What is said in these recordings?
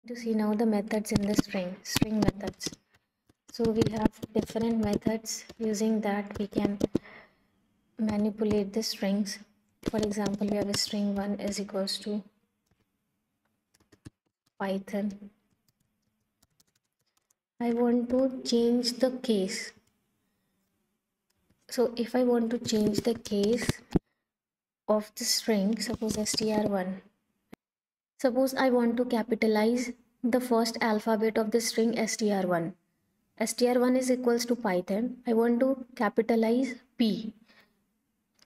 To see now the methods in the string methods. So we have different methods using that we can manipulate the strings. For example, we have a string 1 is equals to Python. I want to change the case. So if I want to change the case of the string, suppose str1, suppose I want to capitalize the first alphabet of the string str1. str1 is equals to Python. I want to capitalize P.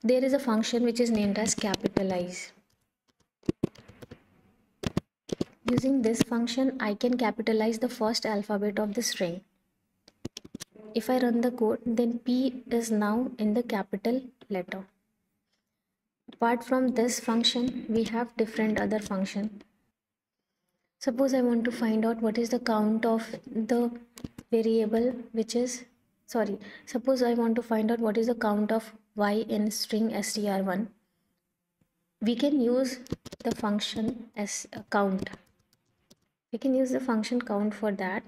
There is a function which is named as capitalize. Using this function, I can capitalize the first alphabet of the string. If I run the code, then P is now in the capital letter. Apart from this function, we have different other function. Suppose I want to find out what is the count of the variable which is, suppose I want to find out what is the count of y in string str1. We can use the function as a count. We can use the function count for that,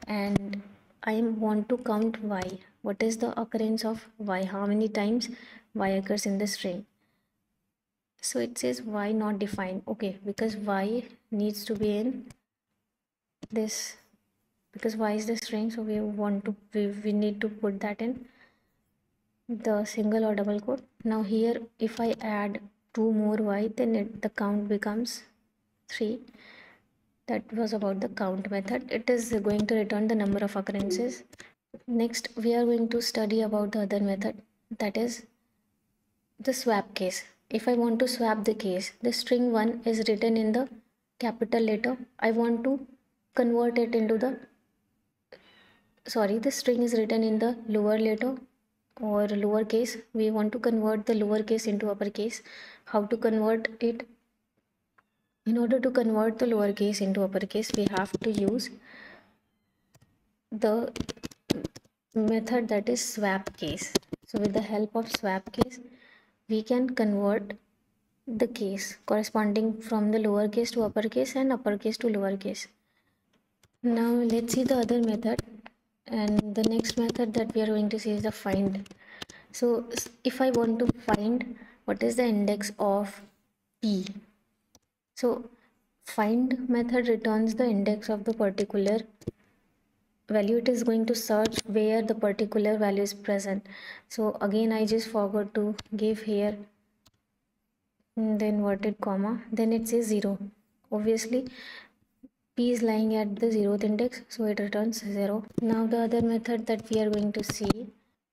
and I want to count y. What is the occurrence of y? How many times y occurs in the string? So it says y not defined. Okay, because y needs to be in this, because y is the string, so we need to put that in the single or double quote. Now here, if I add 2 more y, then the count becomes 3. That was about the count method. It is going to return the number of occurrences. Next, we are going to study about the other method, that is the swap case. If I want to swap the case, the string 1 is written in the capital letter. I want to convert it into the string is written in the lower letter or lowercase. We want to convert the lowercase into uppercase. How to convert it? In order to convert the lowercase into uppercase, we have to use the method that is swap case. So with the help of swap case, we can convert the case corresponding from the lowercase to uppercase and uppercase to lowercase. Now let's see the other method, and the next method that we are going to see is the find. So if I want to find what is the index of P, so find method returns the index of the particular value. It is going to search where the particular value is present. So again, I just forgot to give here the inverted comma, then it says 0. Obviously P is lying at the 0th index, so it returns 0. Now the other method that we are going to see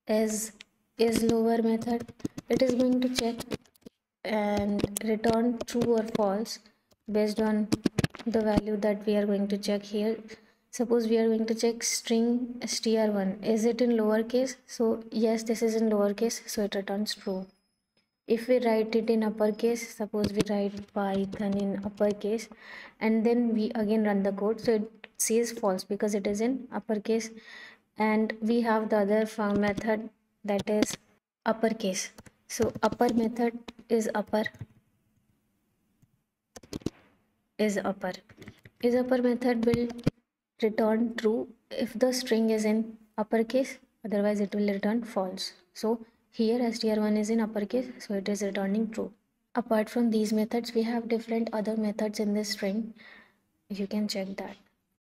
is lower method. It is going to check and return true or false based on the value that we are going to check here. Suppose we are going to check string str1. Is it in lowercase? So yes, this is in lowercase, so it returns true. If we write it in uppercase, suppose we write Python in uppercase and then we again run the code, so it says false because it is in uppercase. And we have the other method that is uppercase. So upper method is upper method will return true if the string is in uppercase, otherwise it will return false. So here str1 is in uppercase, so it is returning true. Apart from these methods, we have different other methods in this string. You can check that.